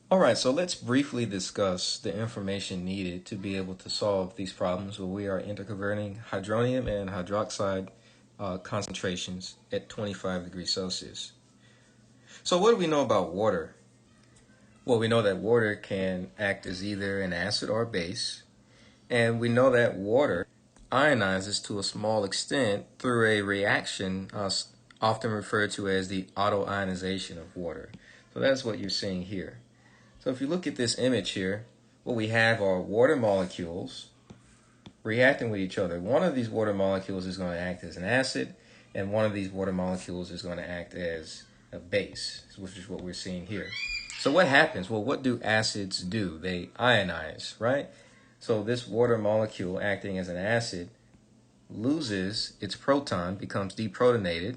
Alright, so let's briefly discuss the information needed to be able to solve these problems where we are interconverting hydronium and hydroxide concentrations at 25 degrees Celsius. So what do we know about water? Well, we know that water can act as either an acid or a base, and we know that water ionizes to a small extent through a reaction often referred to as the autoionization of water. So that's what you're seeing here. So if you look at this image here, what we have are water molecules reacting with each other. One of these water molecules is going to act as an acid, and one of these water molecules is going to act as a base, which is what we're seeing here. So what happens? Well, what do acids do? They ionize, right? So this water molecule acting as an acid loses its proton, becomes deprotonated,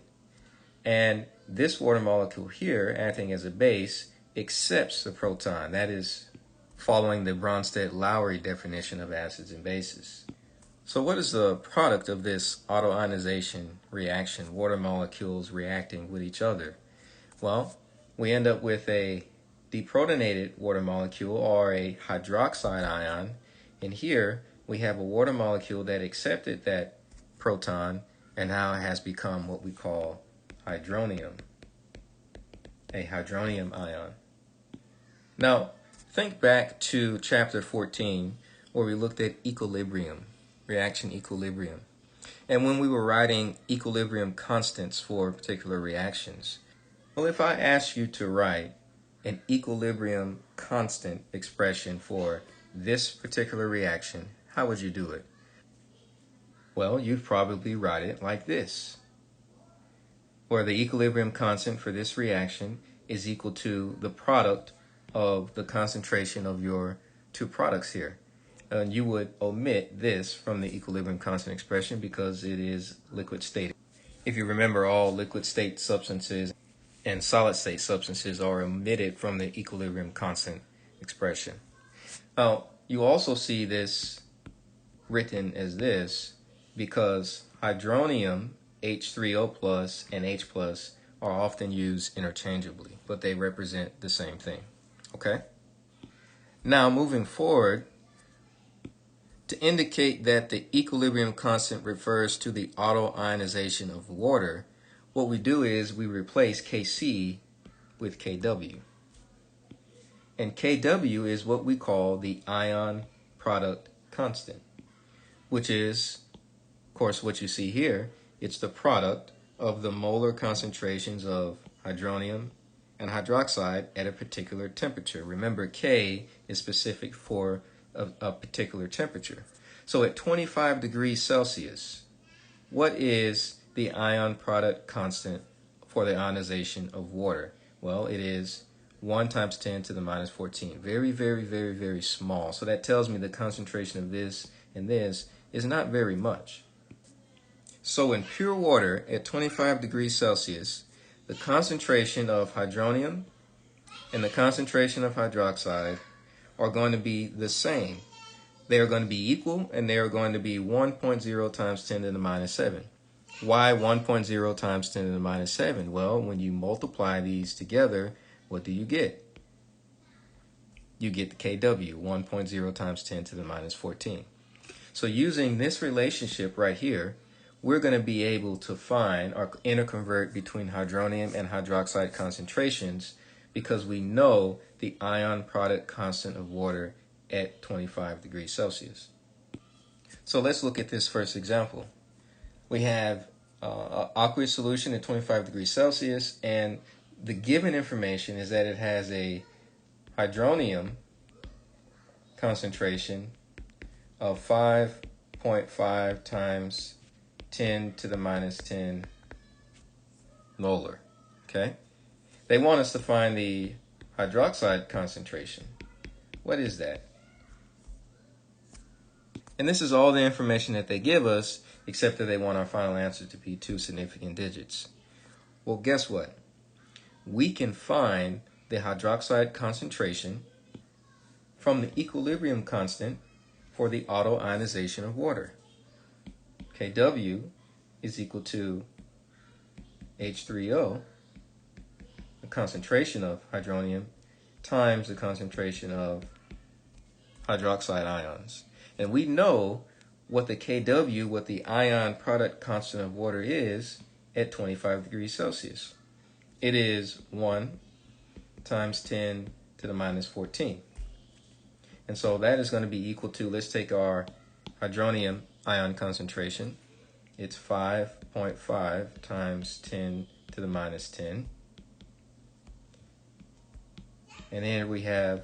and this water molecule here acting as a base accepts the proton. That is following the Bronsted-Lowry definition of acids and bases. So what is the product of this autoionization reaction, water molecules reacting with each other? Well, we end up with a deprotonated water molecule or a hydroxide ion, and here we have a water molecule that accepted that proton and now has become what we call hydronium, a hydronium ion. Now, think back to chapter 14 where we looked at equilibrium, reaction equilibrium. And when we were writing equilibrium constants for particular reactions, well, if I asked you to write an equilibrium constant expression for this particular reaction, how would you do it? Well, you'd probably write it like this, where the equilibrium constant for this reaction is equal to the product of the concentration of your two products here. And you would omit this from the equilibrium constant expression because it is liquid state. If you remember, all liquid state substances and solid state substances are omitted from the equilibrium constant expression. Now, you also see this written as this because hydronium, H3O plus, and H plus are often used interchangeably, but they represent the same thing. Okay? Now, moving forward, to indicate that the equilibrium constant refers to the autoionization of water, what we do is we replace Kc with Kw. And Kw is what we call the ion product constant, which is, of course, what you see here. It's the product of the molar concentrations of hydronium and hydroxide at a particular temperature. Remember, K is specific for a particular temperature. So at 25 degrees Celsius, what is the ion product constant for the ionization of water? Well, it is 1 times 10 to the minus 14. Very, very, very, very small. So that tells me the concentration of this and this is not very much. So in pure water at 25 degrees Celsius, the concentration of hydronium and the concentration of hydroxide are going to be the same. They are going to be equal, and they are going to be 1.0 times 10 to the minus 7. Why 1.0 times 10 to the minus 7? Well, when you multiply these together, what do you get? You get the Kw, 1.0 times 10 to the minus 14. So using this relationship right here, we're going to be able to find or interconvert between hydronium and hydroxide concentrations because we know the ion product constant of water at 25 degrees Celsius. So let's look at this first example. We have an aqueous solution at 25 degrees Celsius, and the given information is that it has a hydronium concentration of 5.5 times 10 to the minus 10 molar. Okay? They want us to find the hydroxide concentration. What is that? And this is all the information that they give us, except that they want our final answer to be 2 significant digits. Well, guess what? We can find the hydroxide concentration from the equilibrium constant for the autoionization of water. Kw is equal to H3O, the concentration of hydronium, times the concentration of hydroxide ions. And we know what the Kw, what the ion product constant of water is at 25 degrees Celsius. It is 1 times 10 to the minus 14. And so that is going to be equal to, let's take our hydronium ion concentration. It's 5.5 times 10 to the minus 10. And then we have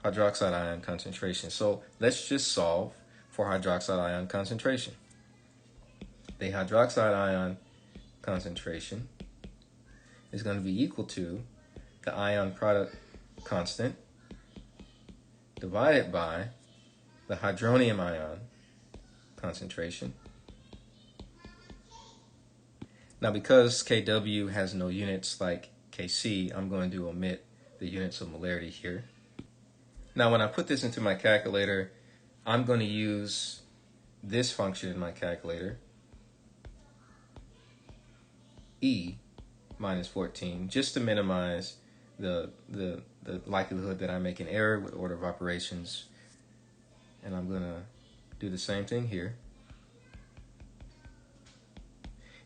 hydroxide ion concentration. So let's just solve for hydroxide ion concentration. The hydroxide ion concentration is going to be equal to the ion product constant divided by the hydronium ion concentration. Now, because Kw has no units like Kc, I'm going to omit the units of molarity here. Now, when I put this into my calculator, I'm going to use this function in my calculator, E minus 14, just to minimize the likelihood that I make an error with order of operations. And I'm going to do the same thing here.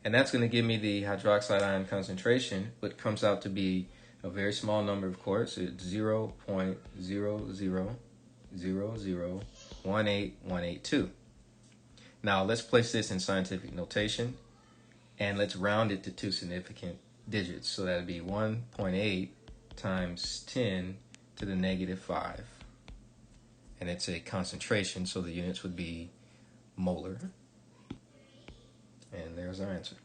And that's going to give me the hydroxide ion concentration, which comes out to be a very small number, of course. It's 0.00000188182. Now let's place this in scientific notation, and let's round it to two significant digits. So that would be 1.8 times 10 to the negative 5. And it's a concentration, so the units would be molar. And there's our answer.